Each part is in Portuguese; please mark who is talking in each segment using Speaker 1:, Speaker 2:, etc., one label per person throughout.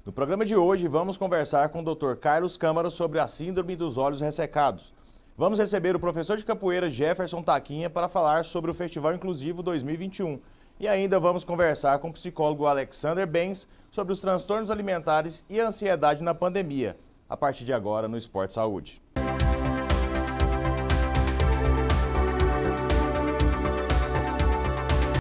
Speaker 1: No programa de hoje, vamos conversar com o Dr. Carlos Câmara sobre a síndrome dos olhos ressecados. Vamos receber o professor de capoeira Jefferson Taquinha para falar sobre o Festival Inclusivo 2021. E ainda vamos conversar com o psicólogo Alexander Benz sobre os transtornos alimentares e a ansiedade na pandemia, a partir de agora no Esporte Saúde.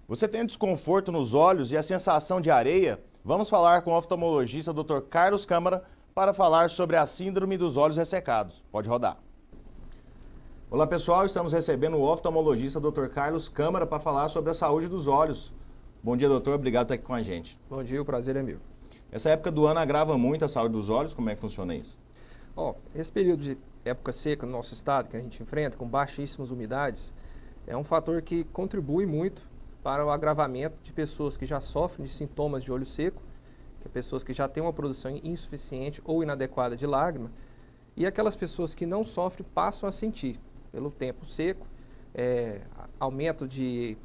Speaker 1: Você tem desconforto nos olhos e a sensação de areia? Vamos falar com o oftalmologista Dr. Carlos Câmara para falar sobre a síndrome dos olhos ressecados. Pode rodar. Olá pessoal, estamos recebendo o oftalmologista Dr. Carlos Câmara para falar sobre a saúde dos olhos. Bom dia, doutor, obrigado por estar aqui com a gente.
Speaker 2: Bom dia, o prazer é meu.
Speaker 1: Essa época do ano agrava muito a saúde dos olhos, como é que funciona isso?
Speaker 2: Esse período de época seca no nosso estado, que a gente enfrenta, com baixíssimas umidades, é um fator que contribui muito para o agravamento de pessoas que já sofrem de sintomas de olho seco, que pessoas que já têm uma produção insuficiente ou inadequada de lágrima, e aquelas pessoas que não sofrem passam a sentir, pelo tempo seco, aumento de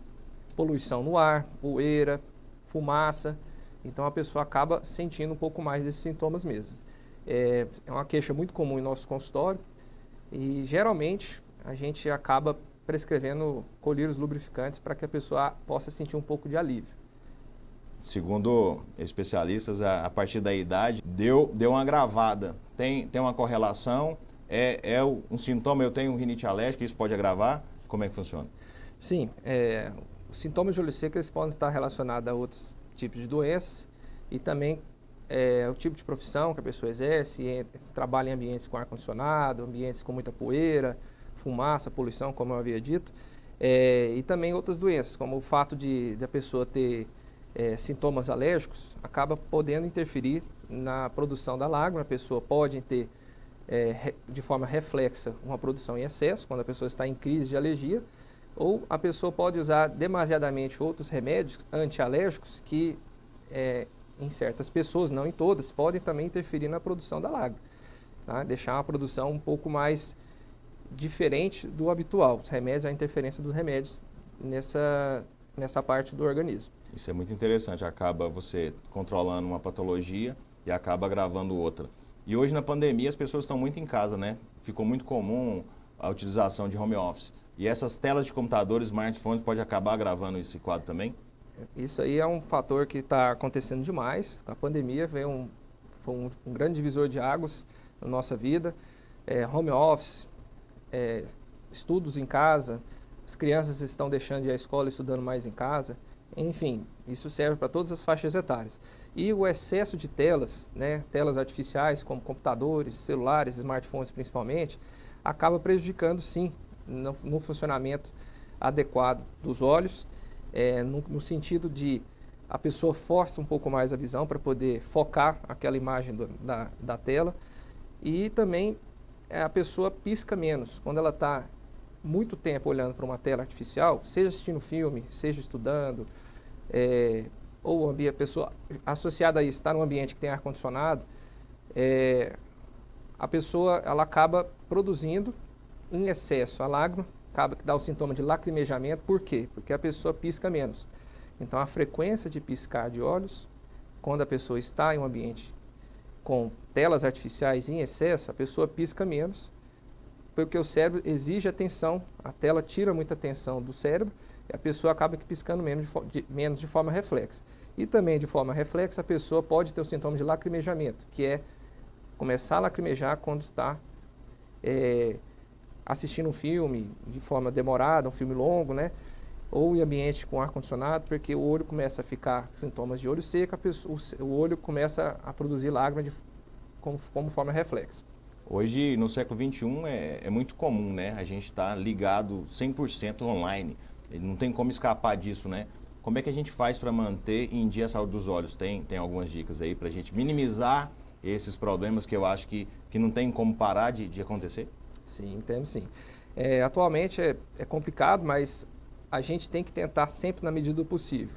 Speaker 2: poluição no ar, poeira, fumaça, então a pessoa acaba sentindo um pouco mais desses sintomas mesmo. É uma queixa muito comum em nosso consultório e geralmente a gente acaba prescrevendo colírios lubrificantes para que a pessoa possa sentir um pouco de alívio.
Speaker 1: Segundo especialistas, a partir da idade, deu uma agravada. Tem uma correlação? Um sintoma, eu tenho rinite alérgica, isso pode agravar? Como é que funciona?
Speaker 2: Sim, os sintomas de olho seco eles podem estar relacionados a outros tipos de doenças e também o tipo de profissão que a pessoa exerce, trabalha em ambientes com ar-condicionado, ambientes com muita poeira, fumaça, poluição, como eu havia dito, e também outras doenças, como o fato de a pessoa ter sintomas alérgicos, acaba podendo interferir na produção da lágrima. A pessoa pode ter, de forma reflexa, uma produção em excesso, quando a pessoa está em crise de alergia, ou a pessoa pode usar demasiadamente outros remédios antialérgicos que, em certas pessoas, não em todas, podem também interferir na produção da lágrima, tá? Deixar uma produção um pouco mais diferente do habitual, os remédios, a interferência dos remédios nessa parte do organismo.
Speaker 1: Isso é muito interessante, acaba você controlando uma patologia e acaba agravando outra. E hoje na pandemia as pessoas estão muito em casa, né? Ficou muito comum a utilização de home office. E essas telas de computadores, smartphones, pode acabar agravando esse quadro também?
Speaker 2: Isso aí é um fator que está acontecendo demais. Com a pandemia foi um grande divisor de águas na nossa vida. Home office, estudos em casa, as crianças estão deixando de ir à escola estudando mais em casa, enfim, isso serve para todas as faixas etárias. E o excesso de telas, né, telas artificiais como computadores, celulares, smartphones principalmente, acaba prejudicando sim no funcionamento adequado dos olhos, no sentido de a pessoa força um pouco mais a visão para poder focar aquela imagem da tela e também a pessoa pisca menos. Quando ela está muito tempo olhando para uma tela artificial, seja assistindo filme, seja estudando, ou a pessoa associada a isso está num ambiente que tem ar-condicionado, a pessoa ela acaba produzindo em excesso a lágrima, acaba que dá o sintoma de lacrimejamento. Por quê? Porque a pessoa pisca menos. Então a frequência de piscar de olhos, quando a pessoa está em um ambiente com telas artificiais em excesso, a pessoa pisca menos, porque o cérebro exige atenção, a tela tira muita atenção do cérebro e a pessoa acaba que piscando menos de forma reflexa. E também de forma reflexa a pessoa pode ter o sintoma de lacrimejamento, que é começar a lacrimejar quando está assistindo um filme de forma demorada, um filme longo, né? Ou em ambiente com ar-condicionado, porque o olho começa a ficar sintomas de olho seco, o olho começa a produzir lágrima como forma reflexa.
Speaker 1: Hoje, no século XXI, é muito comum, né? A gente está ligado 100% online. Não tem como escapar disso, né? Como é que a gente faz para manter em dia a saúde dos olhos? Tem algumas dicas aí para a gente minimizar esses problemas que eu acho que não tem como parar de acontecer?
Speaker 2: Sim, entendo sim. Atualmente é complicado, mas a gente tem que tentar sempre na medida do possível.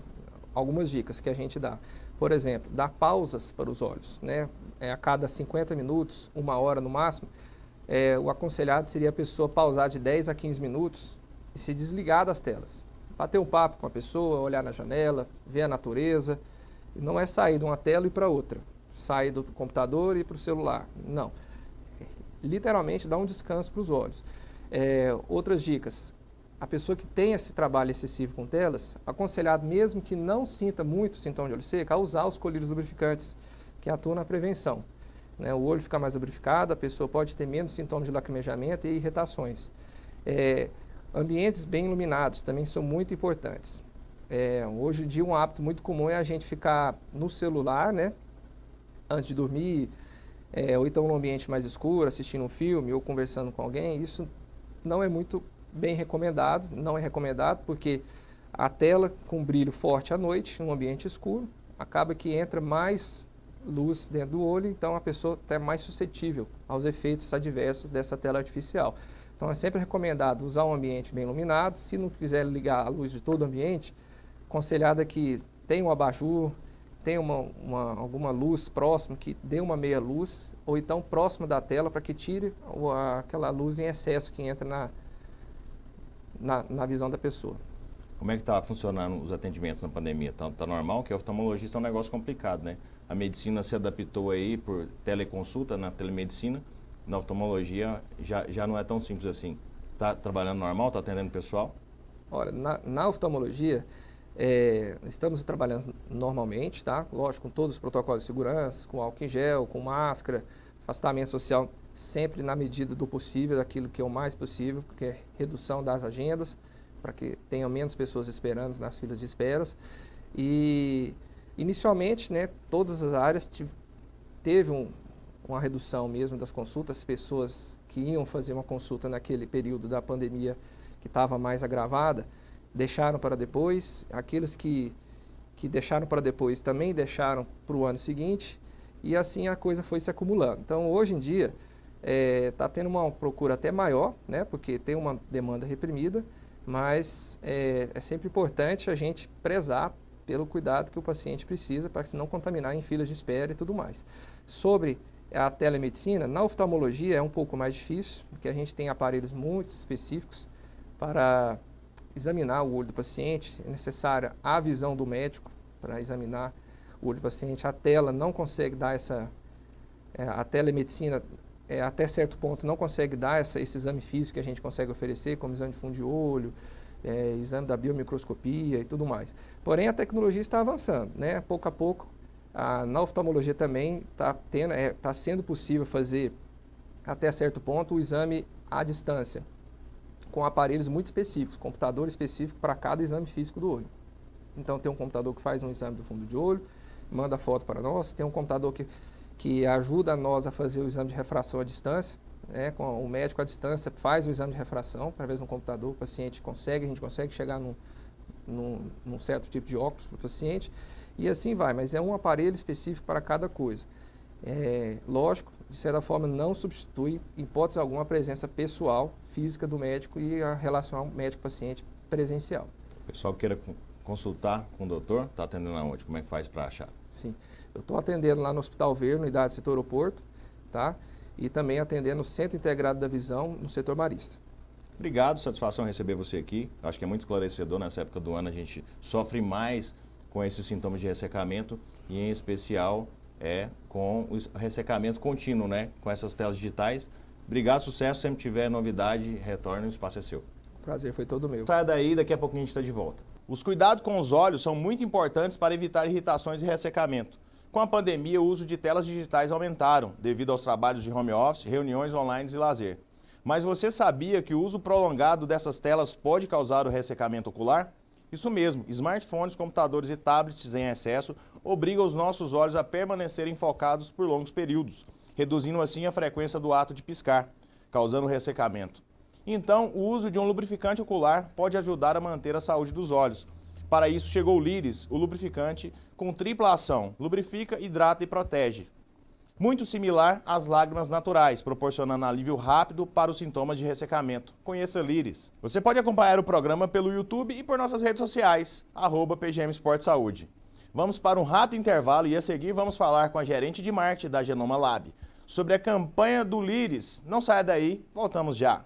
Speaker 2: Algumas dicas que a gente dá. Por exemplo, dar pausas para os olhos, né? A cada 50 minutos, 1 hora no máximo, o aconselhado seria a pessoa pausar de 10 a 15 minutos e se desligar das telas. Bater um papo com a pessoa, olhar na janela, ver a natureza. E não é sair de uma tela e para outra. sair do computador e ir para o celular. Não. Literalmente dá um descanso para os olhos. Outras dicas. A pessoa que tem esse trabalho excessivo com telas, aconselhado mesmo que não sinta muito sintoma de olho seco, a usar os colírios lubrificantes, que atuam na prevenção. Né? O olho fica mais lubrificado, a pessoa pode ter menos sintomas de lacrimejamento e irritações. Ambientes bem iluminados também são muito importantes. Hoje em dia um hábito muito comum é a gente ficar no celular, né, antes de dormir, ou então num ambiente mais escuro, assistindo um filme ou conversando com alguém. Isso não é muito bem recomendado, não é recomendado porque a tela com brilho forte à noite, num ambiente escuro, acaba que entra mais luz dentro do olho, então a pessoa está mais suscetível aos efeitos adversos dessa tela artificial. Então é sempre recomendado usar um ambiente bem iluminado. Se não quiser ligar a luz de todo o ambiente, aconselhado é que tenha um abajur, tenha alguma luz próxima que dê uma meia luz, ou então próxima da tela para que tire aquela luz em excesso que entra na visão da pessoa.
Speaker 1: Como é que está funcionando os atendimentos na pandemia? Tá normal? Porque a oftalmologista é um negócio complicado, né? A medicina se adaptou aí por teleconsulta, na telemedicina. Na oftalmologia já não é tão simples assim. Está trabalhando normal? Está atendendo o pessoal?
Speaker 2: Olha, na oftalmologia, estamos trabalhando normalmente, tá? Lógico, com todos os protocolos de segurança, com álcool em gel, com máscara, afastamento social, sempre na medida do possível, daquilo que é o mais possível, que é redução das agendas, para que tenham menos pessoas esperando nas filas de esperas. E, inicialmente, né, todas as áreas teve uma redução mesmo das consultas. As pessoas que iam fazer uma consulta naquele período da pandemia que estava mais agravada, deixaram para depois. Aqueles que deixaram para depois também deixaram para o ano seguinte, e assim a coisa foi se acumulando. Então, hoje em dia, está tendo uma procura até maior, né, porque tem uma demanda reprimida, mas é sempre importante a gente prezar pelo cuidado que o paciente precisa para se não contaminar em filas de espera e tudo mais. Sobre a telemedicina, na oftalmologia é um pouco mais difícil, porque a gente tem aparelhos muito específicos para examinar o olho do paciente. É necessária a visão do médico para examinar o olho do paciente. A tela não consegue dar a telemedicina, até certo ponto, não consegue dar esse exame físico que a gente consegue oferecer, como exame de fundo de olho, exame da biomicroscopia e tudo mais. Porém, a tecnologia está avançando, né? Pouco a pouco, na oftalmologia também está sendo possível fazer, até certo ponto, o exame à distância, com aparelhos muito específicos, computador específico para cada exame físico do olho. Então, tem um computador que faz um exame do fundo de olho, manda foto para nós, tem um computador que ajuda nós a fazer o exame de refração à distância, né? Com o médico à distância faz o exame de refração através de um computador, a gente consegue chegar num certo tipo de óculos para o paciente, e assim vai, mas é um aparelho específico para cada coisa. Lógico, de certa forma não substitui, em hipótese alguma, a presença pessoal, física do médico e a relação médico-paciente presencial.
Speaker 1: O pessoal queira consultar com o doutor, está atendendo aonde? Como é que faz para achar?
Speaker 2: Sim, eu estou atendendo lá no Hospital Verde, unidade setor aeroporto, tá? E também atendendo no Centro Integrado da Visão, no setor Marista.
Speaker 1: Obrigado, satisfação receber você aqui. Acho que é muito esclarecedor. Nessa época do ano a gente sofre mais com esses sintomas de ressecamento e, em especial, com o ressecamento contínuo, né? Com essas telas digitais. Obrigado, sucesso. Sempre tiver novidade, retorne, o espaço é seu.
Speaker 2: O prazer foi todo meu.
Speaker 1: Saia daí, daqui a pouquinho a gente está de volta. Os cuidados com os olhos são muito importantes para evitar irritações e ressecamento. Com a pandemia, o uso de telas digitais aumentaram, devido aos trabalhos de home office, reuniões online e lazer. Mas você sabia que o uso prolongado dessas telas pode causar o ressecamento ocular? Isso mesmo, smartphones, computadores e tablets em excesso obrigam os nossos olhos a permanecerem focados por longos períodos, reduzindo assim a frequência do ato de piscar, causando ressecamento. Então, o uso de um lubrificante ocular pode ajudar a manter a saúde dos olhos. Para isso, chegou o Liris, o lubrificante com tripla ação, lubrifica, hidrata e protege. Muito similar às lágrimas naturais, proporcionando alívio rápido para os sintomas de ressecamento. Conheça Liris. Você pode acompanhar o programa pelo YouTube e por nossas redes sociais, @PGM Esporte Saúde. Vamos para um rápido intervalo e a seguir vamos falar com a gerente de marketing da Genoma Lab sobre a campanha do Liris. Não saia daí, voltamos já.